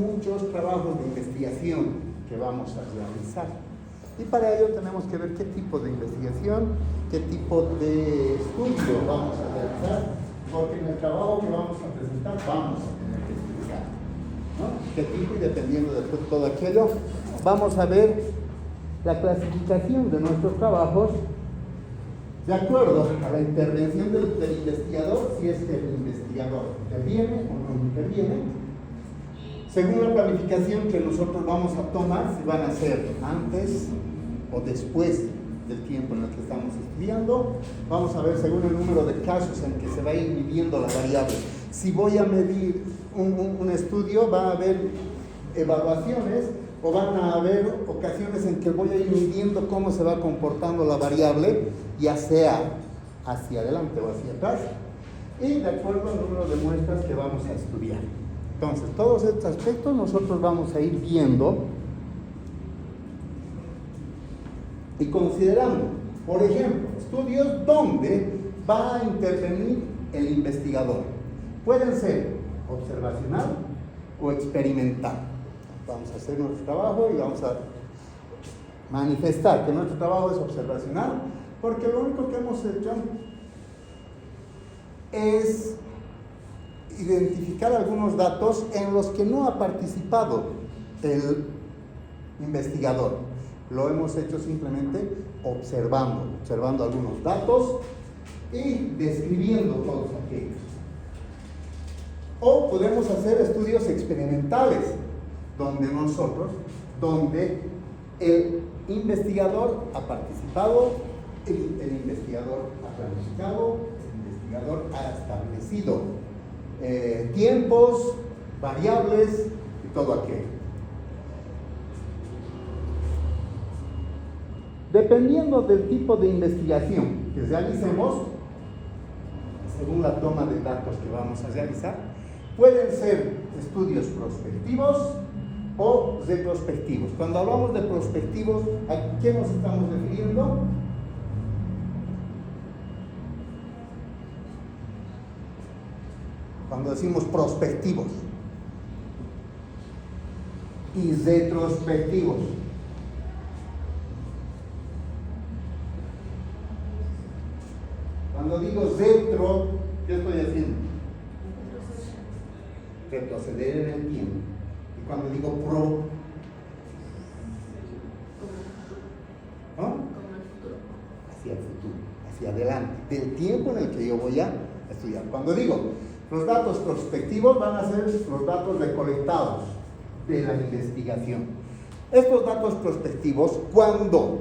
Muchos trabajos de investigación que vamos a realizar. Y para ello tenemos que ver qué tipo de investigación, qué tipo de estudio vamos a realizar, porque en el trabajo que vamos a presentar vamos a tener que explicar, ¿no? Qué tipo, y dependiendo de todo aquello, vamos a ver la clasificación de nuestros trabajos de acuerdo a la intervención del investigador, si es que el investigador interviene o no interviene, según la planificación que nosotros vamos a tomar, si van a ser antes o después del tiempo en el que estamos estudiando. Vamos a ver según el número de casos en que se va a ir midiendo la variable. Si voy a medir un estudio, va a haber evaluaciones o van a haber ocasiones en que voy a ir midiendo cómo se va comportando la variable, ya sea hacia adelante o hacia atrás, y de acuerdo al número de muestras que vamos a estudiar. Entonces, todos estos aspectos nosotros vamos a ir viendo y considerando. Por ejemplo, estudios donde va a intervenir el investigador. Pueden ser observacional o experimental. Vamos a hacer nuestro trabajo y vamos a manifestar que nuestro trabajo es observacional, porque lo único que hemos hecho es identificar algunos datos en los que no ha participado el investigador. Lo hemos hecho simplemente observando algunos datos y describiendo todos aquellos. O podemos hacer estudios experimentales, donde el investigador ha participado, el investigador ha planificado, el investigador ha establecido tiempos, variables y todo aquello. Dependiendo del tipo de investigación que realicemos, según la toma de datos que vamos a realizar, pueden ser estudios prospectivos o retrospectivos. Cuando hablamos de prospectivos, ¿a qué nos estamos refiriendo? Cuando decimos prospectivos y retrospectivos. Cuando digo retro, ¿qué estoy haciendo? Retroceder en el tiempo. Y cuando digo pro, ¿no? Hacia el futuro, hacia adelante, del tiempo en el que yo voy a estudiar. Cuando digo los datos prospectivos, van a ser los datos recolectados de la investigación. Estos datos prospectivos, cuando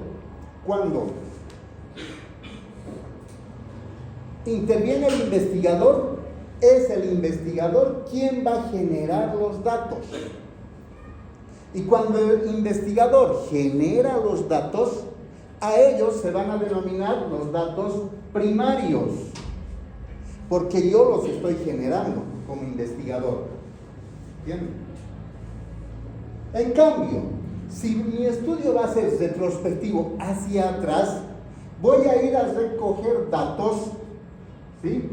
interviene el investigador, es el investigador quien va a generar los datos. Y cuando el investigador genera los datos, a ellos se van a denominar los datos primarios, porque yo los estoy generando como investigador. ¿Bien? En cambio, si mi estudio va a ser retrospectivo hacia atrás, voy a ir a recoger datos, ¿sí?,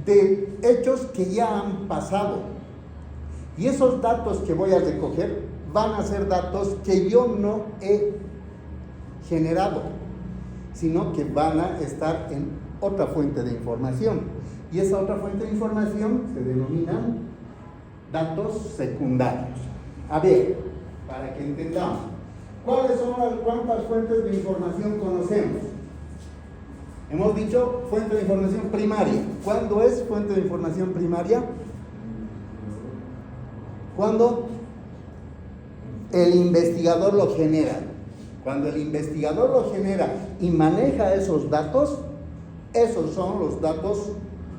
de hechos que ya han pasado. Y esos datos que voy a recoger van a ser datos que yo no he generado, sino que van a estar en otra fuente de información. Y esa otra fuente de información se denomina datos secundarios. A ver, para que entendamos, ¿cuántas fuentes de información conocemos? Hemos dicho fuente de información primaria. ¿Cuándo es fuente de información primaria? Cuando el investigador lo genera. Cuando el investigador lo genera y maneja esos datos, esos son los datos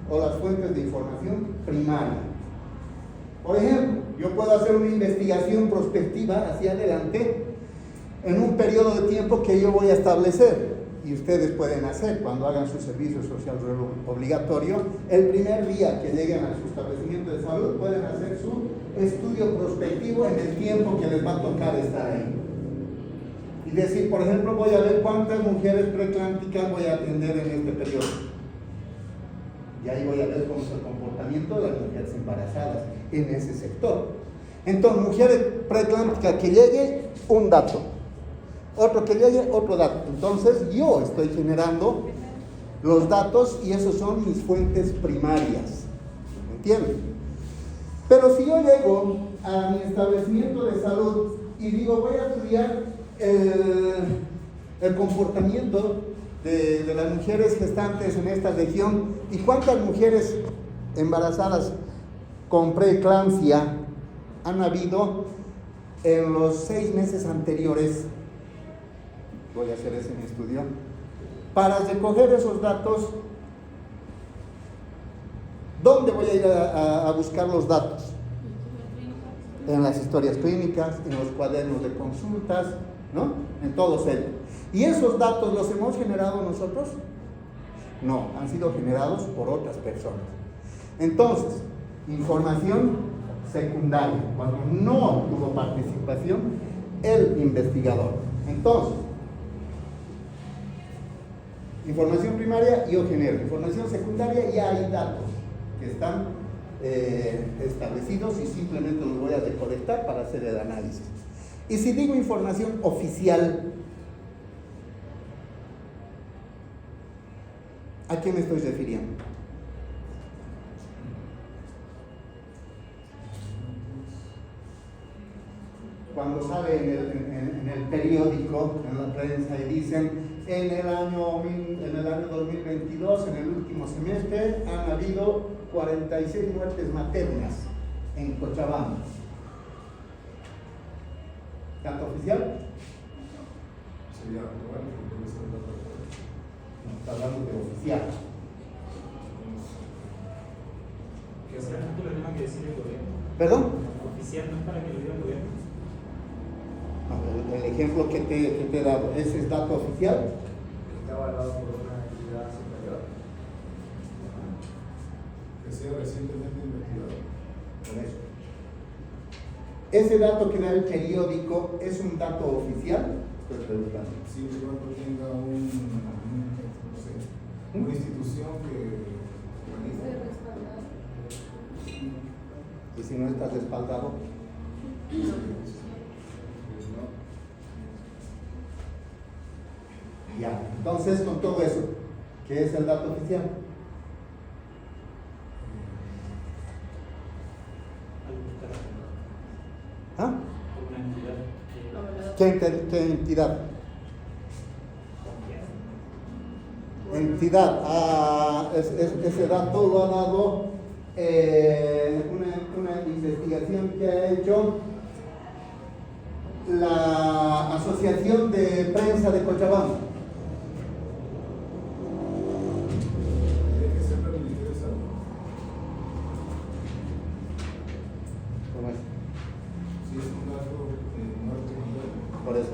o las fuentes de información primaria. Por ejemplo, yo puedo hacer una investigación prospectiva hacia adelante en un periodo de tiempo que yo voy a establecer, y ustedes pueden hacer cuando hagan su servicio social obligatorio. El primer día que lleguen a su establecimiento de salud, pueden hacer su estudio prospectivo en el tiempo que les va a tocar estar ahí. Y decir, por ejemplo, voy a ver cuántas mujeres preeclámpticas voy a atender en este periodo. Y ahí voy a ver cómo es el comportamiento de las mujeres embarazadas en ese sector. Entonces, mujeres preeclámpticas que llegue, un dato. Otro que llegue, otro dato. Entonces, yo estoy generando los datos y esos son mis fuentes primarias. ¿Me entienden? Pero si yo llego a mi establecimiento de salud y digo, voy a estudiar el comportamiento de las mujeres gestantes en esta región y cuántas mujeres embarazadas con preeclampsia han habido en los 6 meses anteriores. Voy a hacer ese mi estudio. Para recoger esos datos, ¿dónde voy a ir a buscar los datos? En las historias clínicas, en los cuadernos de consultas, ¿no? En todos ellos. ¿Y esos datos los hemos generado nosotros? No, han sido generados por otras personas. Entonces, información secundaria, cuando no tuvo participación el investigador. Entonces, información primaria yo genero, información secundaria ya hay datos que están establecidos y simplemente los voy a recolectar para hacer el análisis. Y si digo información oficial, ¿a qué me estoy refiriendo? Cuando sale en el periódico, en la prensa, y dicen en el año 2022, en el último semestre, han habido 46 muertes maternas en Cochabamba. ¿Dato oficial? Sería actual, porque es el dato actual. No, está hablando de oficial. Que es lo mismo que decir el gobierno. ¿Perdón? Oficial no es para que lo diga el gobierno. El ejemplo que te he dado, ¿ese es dato oficial? Está avalado por una entidad superior. Que sea recientemente investigado. Por eso. ¿Ese dato que da el periódico es un dato oficial? Estoy preguntando. Siempre y cuando tenga no sé, una institución que organiza. Y si no estás respaldado, ya. Entonces, con todo eso, ¿qué es el dato oficial? ¿Ah? ¿Qué entidad? Entidad. Ese dato lo ha dado una investigación que ha hecho la Asociación de Prensa de Cochabamba. Tiene que ser del Ministerio de Salud. ¿Cómo es? Si es un dato muerte con Por eso.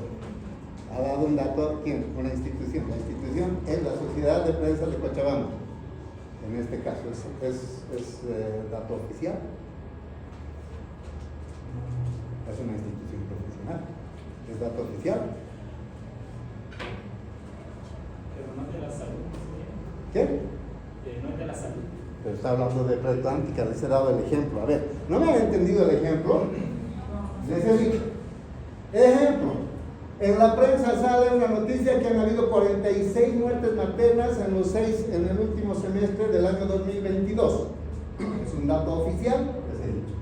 Ha dado un dato, ¿quién? Una institución. La institución es la Sociedad de Prensa de Cochabamba. En este caso es dato oficial. Es una institución profesional. Es dato oficial. Pero no es de la salud. ¿Qué? No es de la salud. Pero está hablando de preatlántica, les he dado el ejemplo. A ver, ¿no me han entendido el ejemplo? Les he dicho. Ejemplo. En la prensa sale una noticia que han habido 46 muertes maternas en el último semestre del año 2022. Es un dato oficial, les he dicho.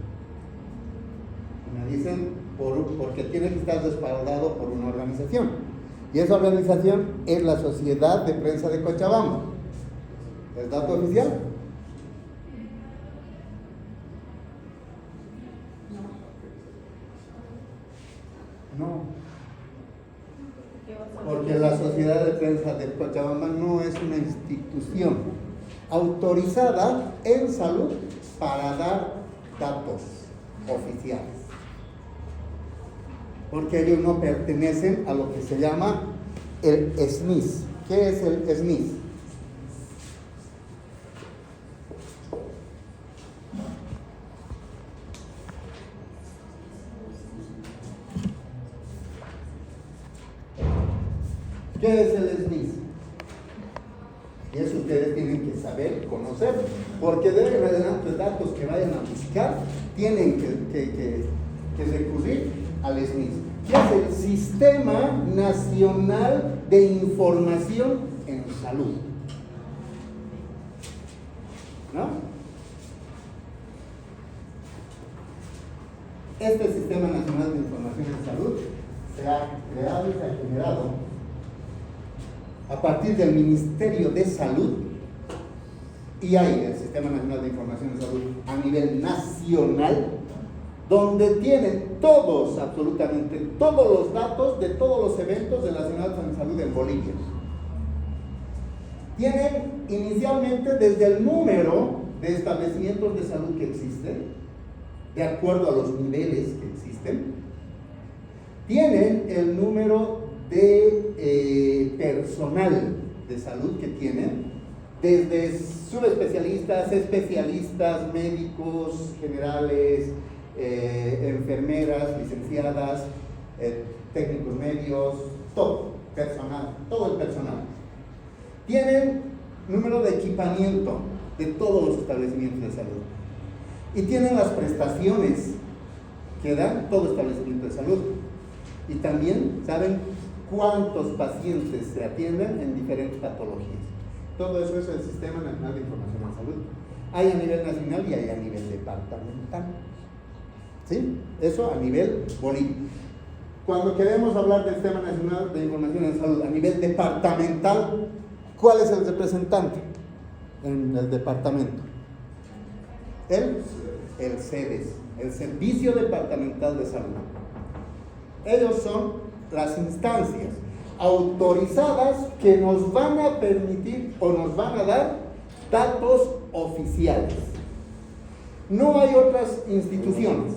Me dicen porque tiene que estar respaldado por una organización. Y esa organización es la Sociedad de Prensa de Cochabamba. ¿Es dato oficial? No. Porque la Sociedad de Prensa de Cochabamba no es una institución autorizada en salud para dar datos oficiales. Porque ellos no pertenecen a lo que se llama el SNIS. ¿Qué es el SNIS? ¿Qué es el SNIS? Y eso ustedes tienen que saber, conocer, porque de ahí en adelante datos que vayan a buscar tienen que recurrir al SNIS, que es el Sistema Nacional de Información en Salud. ¿No? Este Sistema Nacional de Información en Salud se ha creado y se ha generado a partir del Ministerio de Salud, y hay el Sistema Nacional de Información en Salud a nivel nacional, donde tienen todos, absolutamente todos los datos de todos los eventos relacionados con salud en Bolivia. Tienen inicialmente desde el número de establecimientos de salud que existen, de acuerdo a los niveles que existen. Tienen el número de personal de salud que tienen, desde subespecialistas, especialistas, médicos generales, enfermeras, licenciadas, técnicos medios, todo personal, todo el personal. Tienen número de equipamiento de todos los establecimientos de salud. Y tienen las prestaciones que dan todo establecimiento de salud. Y también saben cuántos pacientes se atienden en diferentes patologías. Todo eso es el Sistema Nacional de Información en Salud. Hay a nivel nacional y hay a nivel departamental. ¿Sí? Eso a nivel Bolivia. Cuando queremos hablar del Sistema Nacional de Información en Salud a nivel departamental, ¿cuál es el representante en el departamento? El CEDES, el Servicio Departamental de Salud. Ellos son las instancias autorizadas que nos van a permitir o nos van a dar datos oficiales. No hay otras instituciones.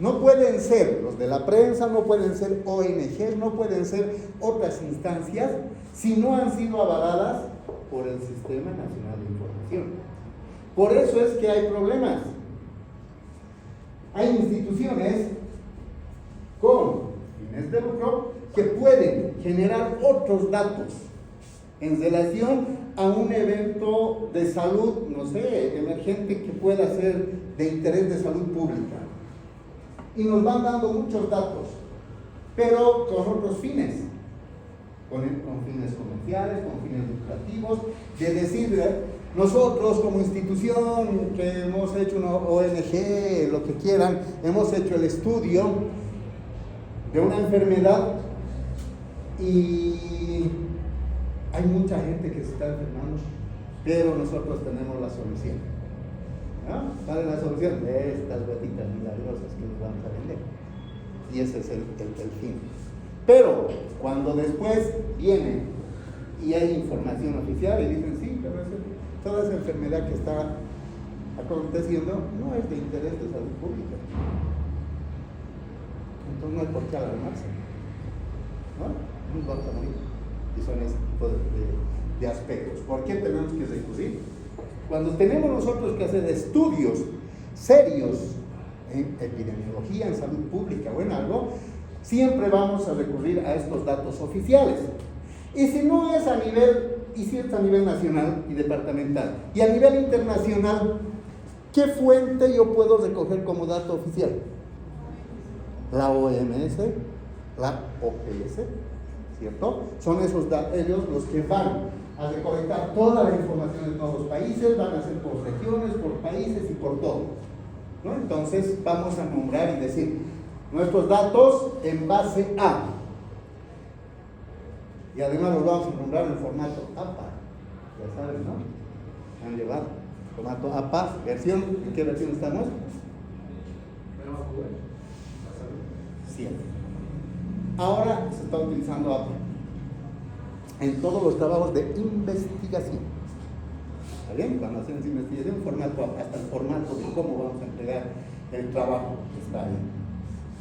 No pueden ser los de la prensa, no pueden ser ONG, no pueden ser otras instancias si no han sido avaladas por el Sistema Nacional de Información. Por eso es que hay problemas. Hay instituciones con fines de lucro que pueden generar otros datos en relación a un evento de salud, no sé, emergente que pueda ser de interés de salud pública. Y nos van dando muchos datos, pero con otros fines, con fines comerciales, con fines lucrativos, de decir, nosotros como institución que hemos hecho una ONG, lo que quieran, hemos hecho el estudio de una enfermedad y hay mucha gente que se está enfermando, pero nosotros tenemos la solución. ¿No? ¿Cuál es la solución? De estas gotitas milagrosas que nos vamos a vender. Y ese es el fin. Pero cuando después viene y hay información oficial y dicen, sí, pero toda esa enfermedad que está aconteciendo no es de interés de salud pública. Entonces no hay por qué alarmarse. ¿No? Nos vamos a morir. Y son ese tipo de aspectos. ¿Por qué tenemos que recurrir? Cuando tenemos nosotros que hacer estudios serios en epidemiología, en salud pública o en algo, siempre vamos a recurrir a estos datos oficiales. Y si no es a nivel, y si es a nivel nacional y departamental, y a nivel internacional, ¿qué fuente yo puedo recoger como dato oficial? La OMS, la OPS, ¿cierto? Son esos datos, ellos los que van a recolectar toda la información de todos los países, van a ser por regiones, por países y por todo, ¿no? Entonces vamos a nombrar y decir nuestros datos en base a, y además los vamos a nombrar en formato APA, ya saben, ¿no? Han llevado formato APA, versión, ¿en qué versión estamos? 7. Ahora se está utilizando APA en todos los trabajos de investigación. ¿Está bien? Cuando hacemos investigación, formato APA, hasta el formato de cómo vamos a entregar el trabajo está ahí.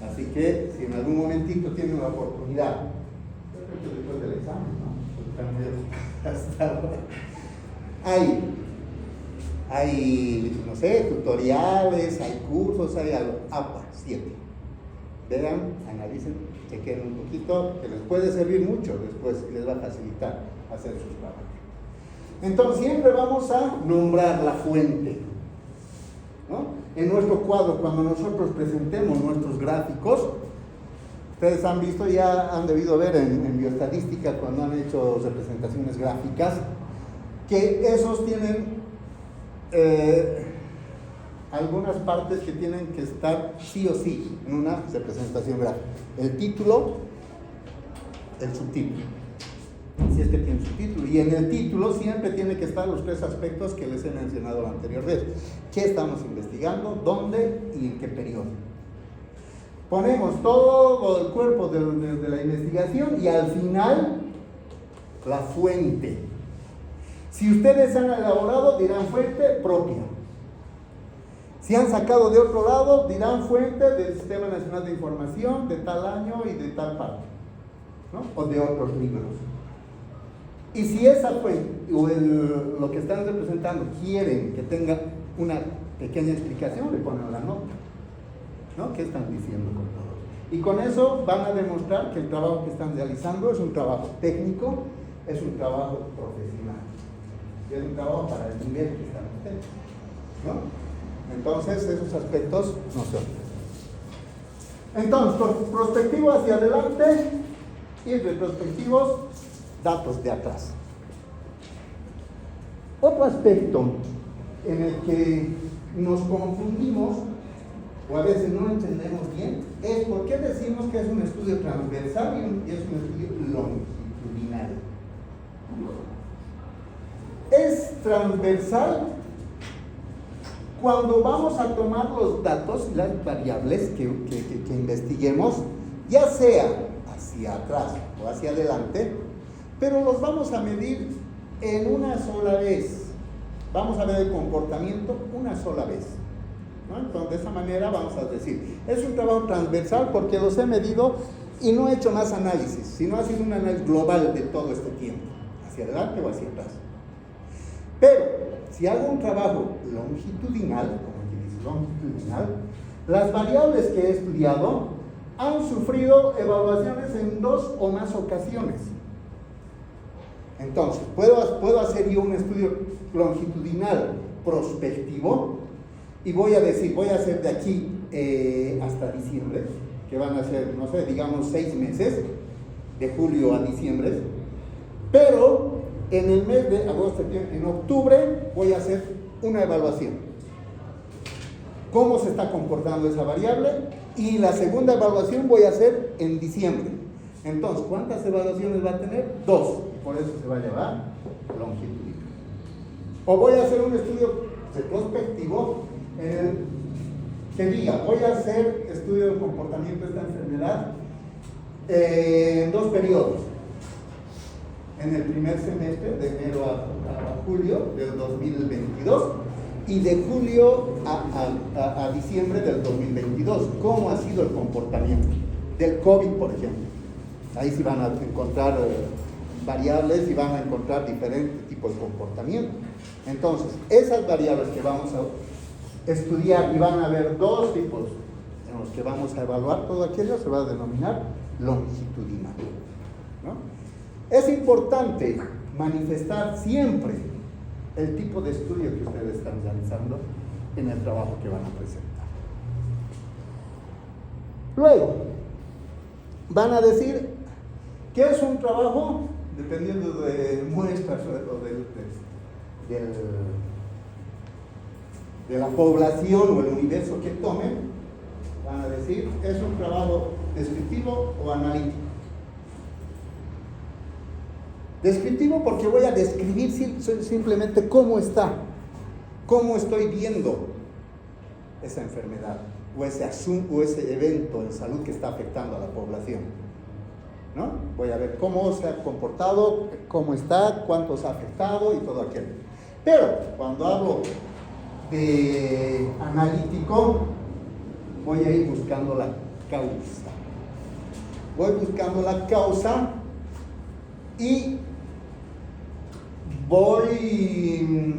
Así que si en algún momentito tienen la oportunidad, después del examen, ¿no? Hasta ahora. Hay, no sé, tutoriales, hay cursos, hay algo. APA 7. Vean, analicen, chequen un poquito, que les puede servir mucho después y les va a facilitar hacer sus trabajos. Entonces siempre vamos a nombrar la fuente, ¿no? en nuestro cuadro, cuando nosotros presentemos nuestros gráficos, ustedes han visto, ya han debido ver en bioestadística cuando han hecho representaciones gráficas, que esos tienen algunas partes que tienen que estar sí o sí en una representación gráfica. El título, el subtítulo, si es que tiene subtítulo, y en el título siempre tiene que estar los 3 aspectos que les he mencionado la anterior vez. ¿Qué estamos investigando? ¿Dónde? ¿Y en qué periodo? Ponemos todo el cuerpo de la investigación y al final la fuente. Si ustedes han elaborado, dirán fuente propia. Si han sacado de otro lado, dirán fuente del Sistema Nacional de Información de tal año y de tal parte, ¿no? O de otros libros. Y si esa fuente o lo que están representando quieren que tenga una pequeña explicación, le ponen la nota, ¿no? ¿Qué están diciendo con todo? Y con eso van a demostrar que el trabajo que están realizando es un trabajo técnico, es un trabajo profesional, y es un trabajo para el nivel que están ustedes, ¿no? Entonces, esos aspectos no se olviden. Entonces, prospectivo hacia adelante y retrospectivos, datos de atrás. Otro aspecto en el que nos confundimos o a veces no entendemos bien es por qué decimos que es un estudio transversal y es un estudio longitudinal. Es transversal cuando vamos a tomar los datos y las variables que investiguemos, ya sea hacia atrás o hacia adelante, pero los vamos a medir en una sola vez. Vamos a ver el comportamiento una sola vez, ¿no? Entonces, de esa manera vamos a decir, es un trabajo transversal porque los he medido y no he hecho más análisis, sino ha sido un análisis global de todo este tiempo, hacia adelante o hacia atrás. Pero, si hago un trabajo longitudinal, como aquí dice longitudinal, las variables que he estudiado han sufrido evaluaciones en 2 o más ocasiones. Entonces, puedo hacer yo un estudio longitudinal prospectivo y voy a decir, voy a hacer de aquí hasta diciembre, que van a ser, no sé, digamos 6 meses, de julio a diciembre, pero en el mes de agosto, en octubre, voy a hacer una evaluación. ¿Cómo se está comportando esa variable? Y la segunda evaluación voy a hacer en diciembre. Entonces, ¿cuántas evaluaciones va a tener? 2. Por eso se va a llamar longitudinal. O voy a hacer un estudio retrospectivo que diga, voy a hacer estudio del comportamiento de esta enfermedad en 2 periodos. En el primer semestre, de enero a julio del 2022, y de julio a diciembre del 2022. ¿Cómo ha sido el comportamiento del COVID, por ejemplo? Ahí sí van a encontrar variables y van a encontrar diferentes tipos de comportamiento. Entonces, esas variables que vamos a estudiar, y van a haber 2 tipos en los que vamos a evaluar todo aquello, se va a denominar longitudinal, ¿no? Es importante manifestar siempre el tipo de estudio que ustedes están realizando en el trabajo que van a presentar. Luego, van a decir que es un trabajo, dependiendo de muestras o de la población o el universo que tomen, van a decir, es un trabajo descriptivo o analítico. Descriptivo porque voy a describir simplemente cómo está, cómo estoy viendo esa enfermedad o ese evento en salud que está afectando a la población, ¿no? Voy a ver cómo se ha comportado, cómo está, cuántos ha afectado y todo aquello. Pero cuando hablo de analítico, voy a ir buscando la causa. Voy buscando la causa y voy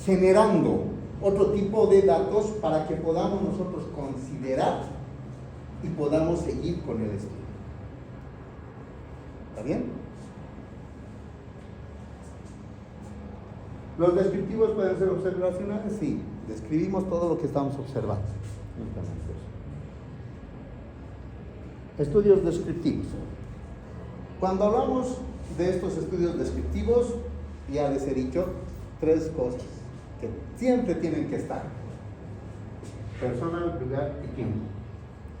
generando otro tipo de datos para que podamos nosotros considerar y podamos seguir con el estudio. ¿Está bien? ¿Los descriptivos pueden ser observacionales? Sí. describimos todo lo que estamos observando. Estudios descriptivos. Cuando hablamos de estos estudios descriptivos, ya les he dicho 3 cosas que siempre tienen que estar: persona, lugar y tiempo.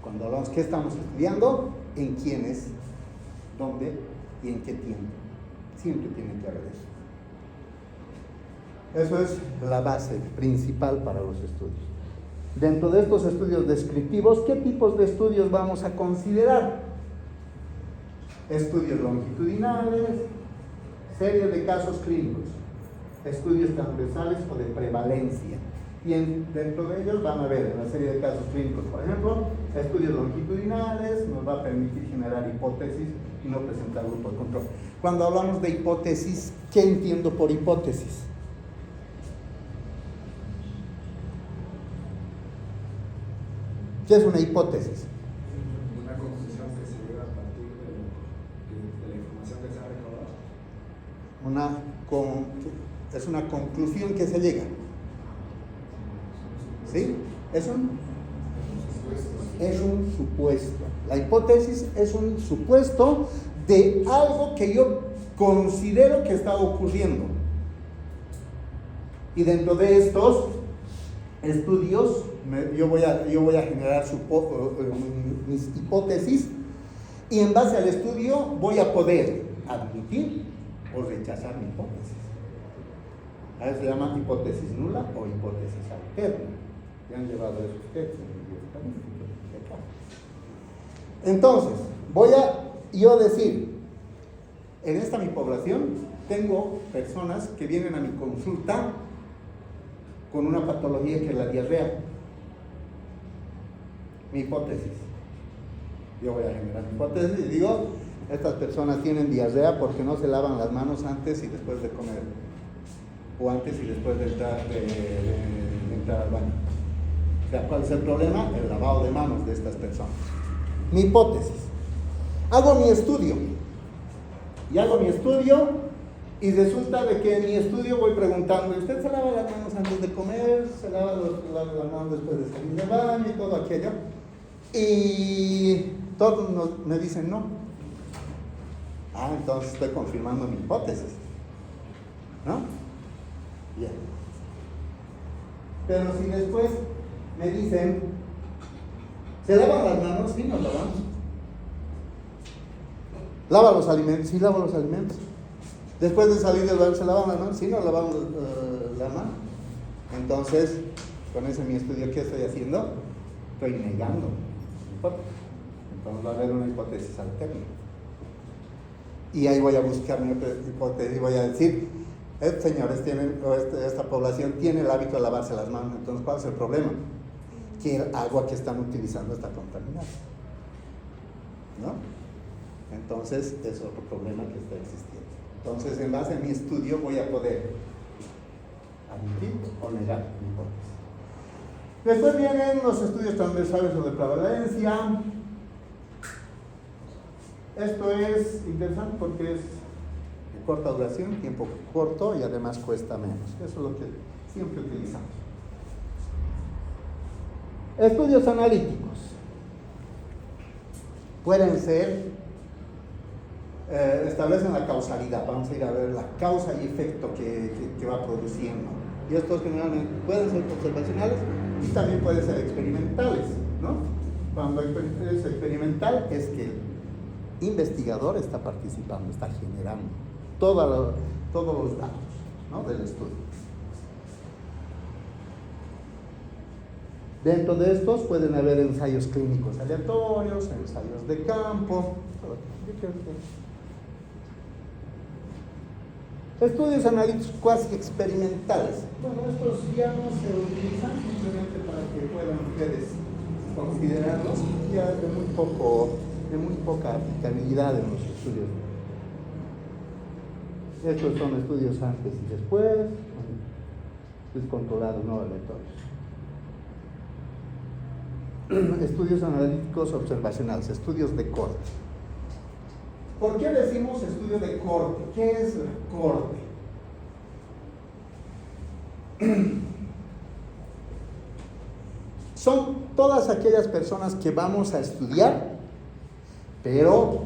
Cuando hablamos qué estamos estudiando, en quiénes, dónde y en qué tiempo, siempre tiene que haber eso. Eso es la base principal para los estudios. Dentro de estos estudios descriptivos, ¿qué tipos de estudios vamos a considerar? Estudios longitudinales, serie de casos clínicos, estudios transversales o de prevalencia. Y dentro de ellos van a ver en la serie de casos clínicos, por ejemplo, estudios longitudinales, nos va a permitir generar hipótesis y no presentar grupo de control. Cuando hablamos de hipótesis, ¿qué entiendo por hipótesis? ¿Qué es una hipótesis? Una conclusión que se llega a partir de la información que se ha recaudado. Es una conclusión que se llega. ¿Sí? Es un supuesto. La hipótesis es un supuesto de algo que yo considero que está ocurriendo. Y dentro de estos estudios, yo voy a generar mis hipótesis, y en base al estudio voy a poder admitir o rechazar mi hipótesis. A eso se llama hipótesis nula o hipótesis alterna. Ya han llevado eso ustedes en el Entonces, voy a yo decir, en esta mi población tengo personas que vienen a mi consulta con una patología que es la diarrea. Mi hipótesis. Yo voy a generar mi hipótesis y digo, estas personas tienen diarrea porque no se lavan las manos antes y después de comer, o antes y después de entrar al baño. O sea, ¿cuál es el problema? El lavado de manos de estas personas. Mi hipótesis. Hago mi estudio. Y resulta de que en mi estudio voy preguntando, ¿usted se lava las manos antes de comer? ¿Se lava las manos después de salir del baño y todo aquello? Y todos me dicen no. Entonces estoy confirmando mi hipótesis, ¿no? Bien. Pero si después me dicen, ¿se lavan las manos? Sí, nos lavamos. ¿Lava los alimentos? Sí, lavo los alimentos. Después de salir del baño, ¿se lavan las manos? Sí, nos lavamos la mano. Entonces, con ese mi estudio, ¿qué estoy haciendo? Estoy negando mi hipótesis. Entonces va a haber una hipótesis alterna. Y ahí voy a buscar mi otra hipótesis y voy a decir, señores, esta población tiene el hábito de lavarse las manos. Entonces, ¿cuál es el problema? Que el agua que están utilizando está contaminada, ¿no? Entonces, es otro problema que está existiendo. Entonces, en base a mi estudio, voy a poder admitir o negar mi hipótesis. Después vienen los estudios transversales o de prevalencia. Esto es interesante porque es de corta duración, tiempo corto y además cuesta menos. Eso es lo que siempre utilizamos. Estudios analíticos. Pueden ser, establecen la causalidad. Vamos a ir a ver la causa y efecto que va produciendo. Y estos generalmente pueden ser observacionales y también pueden ser experimentales, ¿no? Cuando es experimental es que el investigador está participando, está generando todos los datos, ¿no?, del estudio. Dentro de estos pueden haber ensayos clínicos aleatorios, ensayos de campo. Estudios analíticos cuasi experimentales. Bueno, estos ya no se utilizan, simplemente para que puedan ustedes considerarlos. Ya de muy poca aplicabilidad en los estudios. Estos son estudios antes y después, descontrolados, no aleatorios. Estudios analíticos observacionales, estudios de corte. ¿Por qué decimos estudio de corte? ¿Qué es el corte? Son todas aquellas personas que vamos a estudiar, pero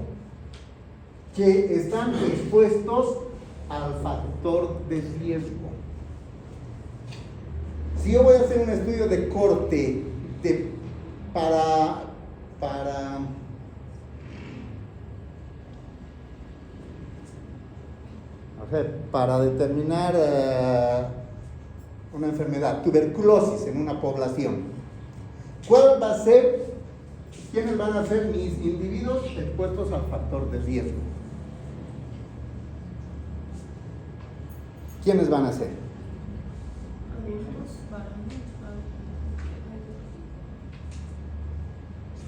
que están expuestos al factor de riesgo. Si yo voy a hacer un estudio de corte para determinar una enfermedad, tuberculosis en una población, ¿cuál va a ser? ¿Quiénes van a ser mis individuos expuestos al factor de riesgo? ¿Quiénes van a ser?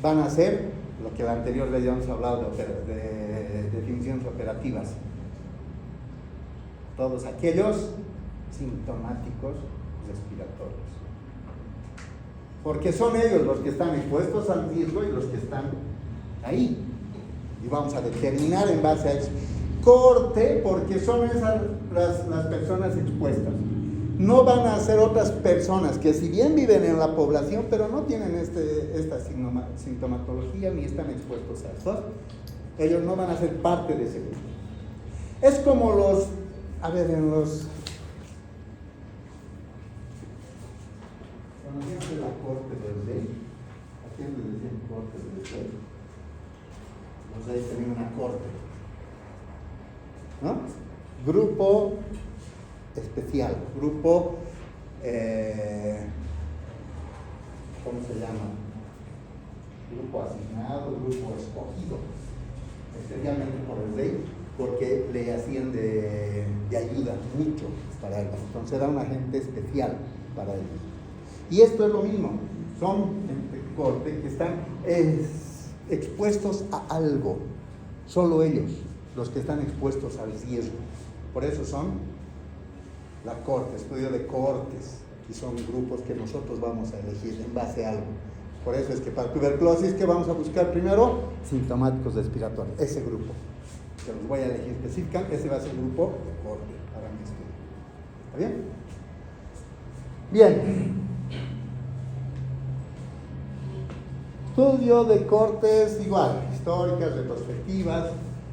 Van a ser lo que la anterior vez ya hemos hablado de definiciones operativas. Todos aquellos sintomáticos respiratorios. Porque son ellos los que están expuestos al riesgo y los que están ahí. Y vamos a determinar en base a eso. Corte, porque son esas las personas expuestas. No van a ser otras personas que si bien viven en la población, pero no tienen esta sintomatología ni están expuestos a eso. Ellos no van a ser parte de ese grupo. Es como ¿conocían de la corte del rey? ¿A quién le decían corte del rey? Los reyes tenían una corte, ¿no? Grupo especial, grupo, ¿cómo se llama? Grupo asignado, grupo escogido, especialmente por el rey, porque le hacían de ayuda mucho para él. Entonces era un agente especial para él. Y esto es lo mismo, son gente corte que están expuestos a algo, solo ellos, los que están expuestos al riesgo. Por eso son la corte, estudio de cortes, y son grupos que nosotros vamos a elegir en base a algo. Por eso es que para tuberculosis, ¿qué vamos a buscar primero? Sintomáticos respiratorios, ese grupo, que los voy a elegir específicamente, ese va a ser el grupo de corte para mi estudio. ¿Está bien? Bien. Estudio de cortes igual, históricas, retrospectivas,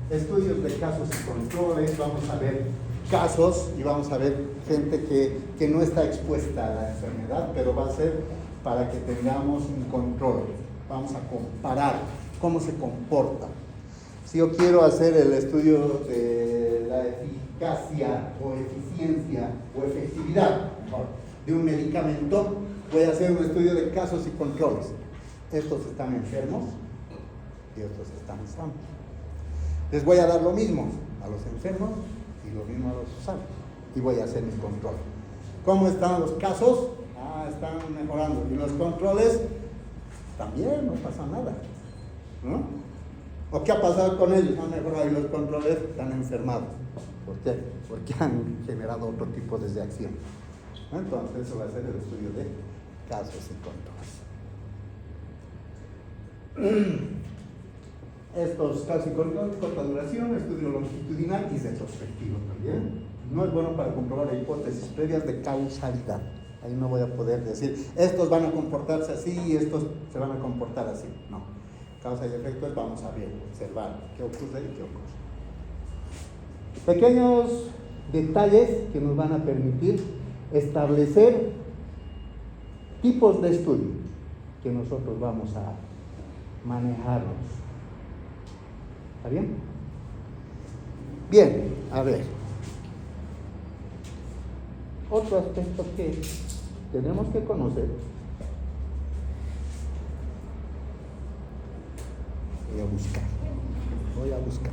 estudios de casos y controles, vamos a ver casos y vamos a ver gente que no está expuesta a la enfermedad, pero va a ser para que tengamos un control. Vamos a comparar cómo se comporta. Si yo quiero hacer el estudio de la eficacia o eficiencia o efectividad de un medicamento, voy a hacer un estudio de casos y controles. Estos están enfermos y estos están sanos. Les voy a dar lo mismo a los enfermos y lo mismo a los sanos. Y voy a hacer mi control. ¿Cómo están los casos? Están mejorando. Y los controles, también no pasa nada, ¿no? ¿O qué ha pasado con ellos? Han mejorado y los controles están enfermados. ¿Por qué? Porque han generado otro tipo de reacción. Entonces, eso va a ser el estudio de casos y controles. Estos casos y controles, corta duración, estudio longitudinal y retrospectivo también. No es bueno para comprobar hipótesis previas de causalidad. Ahí no voy a poder decir, estos van a comportarse así y estos se van a comportar así. No. Causa y efectos, vamos a ver, observar qué ocurre y qué ocurre. Pequeños detalles que nos van a permitir establecer tipos de estudio que nosotros vamos a manejarlos. ¿Está bien? Bien, a ver. Otro aspecto que tenemos que conocer. Voy a buscar.